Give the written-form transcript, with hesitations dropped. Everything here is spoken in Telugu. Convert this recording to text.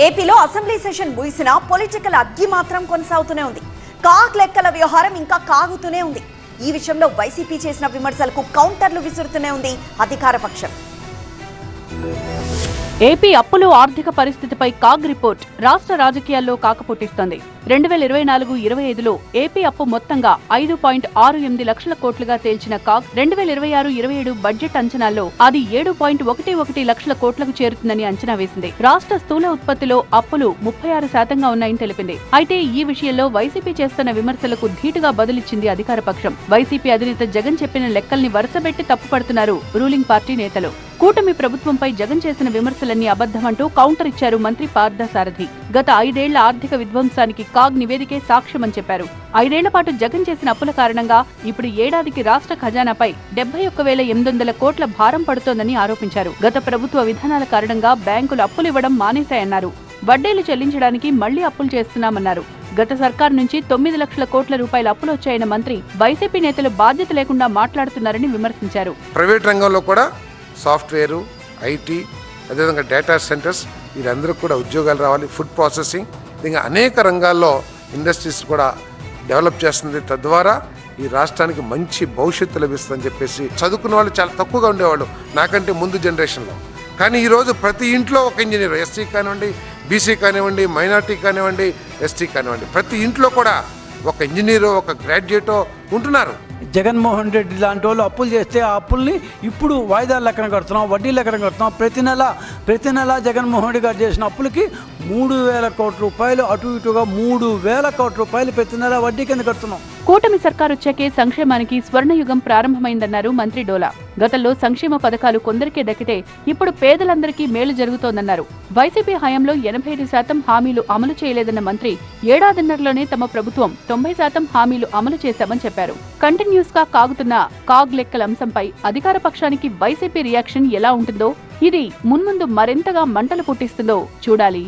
ఏపీలో అసెంబ్లీ సెషన్ ముగిసినా పొలిటికల్ అగ్గి మాత్రం కొనసాగుతూనే ఉంది. కాగ్ లెక్కల వ్యవహారం ఇంకా కాగుతూనే ఉంది. ఈ విషయంలో వైసీపీ చేసిన విమర్శలకు కౌంటర్లు విసురుతూనే ఉంది అధికార పక్షం. ఏపీ అప్పులు ఆర్థిక పరిస్థితిపై కాగ్ రిపోర్ట్ రాష్ట్ర రాజకీయాల్లో కాకపుట్టిస్తోంది. 2024-25లో ఏపీ అప్పు మొత్తంగా 5.68 లక్షల కోట్లుగా తేల్చిన కాగ్ 2026-27 బడ్జెట్ అంచనాల్లో అది 7.11 లక్షల కోట్లకు చేరుతుందని అంచనా వేసింది. రాష్ట్ర స్థూల ఉత్పత్తిలో అప్పులు 36% ఉన్నాయని తెలిపింది. అయితే ఈ విషయంలో వైసీపీ చేస్తున్న విమర్శలకు ధీటుగా బదులిచ్చింది అధికార పక్షం. వైసీపీ అధినేత జగన్ చెప్పిన లెక్కల్ని వరుసబెట్టి తప్పుపడుతున్నారు రూలింగ్ పార్టీ నేతలు. కూటమి ప్రభుత్వంపై జగన్ చేసిన విమర్శలన్నీ అబద్ధమంటూ కౌంటర్ ఇచ్చారు మంత్రి పార్థసారథి. గత 5 ఏళ్ల ఆర్థిక విధ్వంసానికి కాగ్ నివేదికే సాక్ష్యమని చెప్పారు. 5 ఏళ్ల పాటు జగన్ చేసిన అప్పుల కారణంగా ఇప్పుడు ఏడాదికి రాష్ట్ర ఖజానాపై 71,800 కోట్ల భారం పడుతోందని ఆరోపించారు. గత ప్రభుత్వ విధానాల కారణంగా బ్యాంకులు అప్పులు ఇవ్వడం మానేశాయన్నారు. వడ్డీలు చెల్లించడానికి మళ్లీ అప్పులు చేస్తున్నామన్నారు. గత సర్కారు నుంచి 9 లక్షల కోట్ల రూపాయల అప్పులు వచ్చాయన్న మంత్రి వైసీపీ నేతలు బాధ్యత లేకుండా మాట్లాడుతున్నారని విమర్శించారు. ప్రైవేట్ రంగంలో కూడా సాఫ్ట్వేరు, ఐటీ, అదేవిధంగా డేటా సెంటర్స్ వీరందరూ కూడా ఉద్యోగాలు రావాలి. ఫుడ్ ప్రాసెసింగ్, ఇంకా అనేక రంగాల్లో ఇండస్ట్రీస్ కూడా డెవలప్ చేస్తుంది. తద్వారా ఈ రాష్ట్రానికి మంచి భవిష్యత్తు లభిస్తుందని చెప్పేసి చదువుకున్న వాళ్ళు చాలా తక్కువగా ఉండేవాళ్ళు నాకంటే ముందు జనరేషన్లో. కానీ ఈరోజు ప్రతి ఇంట్లో ఒక ఇంజనీర్, ఎస్సీ కానివ్వండి, బీసీ కానివ్వండి, మైనార్టీ కానివ్వండి, ఎస్టీ కానివ్వండి, ప్రతి ఇంట్లో కూడా ఒక ఇంజనీరో ఒక గ్రాడ్యుయేటో ఉంటున్నారు. జగన్మోహన్ రెడ్డి లాంటి వాళ్ళు అప్పులు చేస్తే ఆ అప్పుల్ని ఇప్పుడు వాయిదాల లెక్కన కడుతున్నాం, వడ్డీ లెక్కన కడుతున్నాం. ప్రతి నెల జగన్మోహన్ రెడ్డి గారు చేసిన అప్పులకి 3,000 కోట్ల రూపాయలు, అటు ఇటుగా 3,000 కోట్ల రూపాయలు ప్రతి నెల వడ్డీ కింద కడుతున్నాం. కూటమి సర్కారు వచ్చాకే సంక్షేమానికి స్వర్ణయుగం ప్రారంభమైందన్నారు మంత్రి డోలా. గతంలో సంక్షేమ పథకాలు కొందరికే దక్కితే ఇప్పుడు పేదలందరికీ మేలు జరుగుతోందన్నారు. వైసీపీ హయాంలో 85% హామీలు అమలు చేయలేదన్న మంత్రి ఏడాదిన్నరలోనే తమ ప్రభుత్వం 90% హామీలు అమలు చేశామని చెప్పారు. కంటిన్యూస్ గా కాగుతున్న కాగ్ లెక్కల అంశంపై అధికార పక్షానికి వైసీపీ రియాక్షన్ ఎలా ఉంటుందో, ఇది మున్ముందు మరింతగా మంటలు పుట్టిస్తుందో చూడాలి.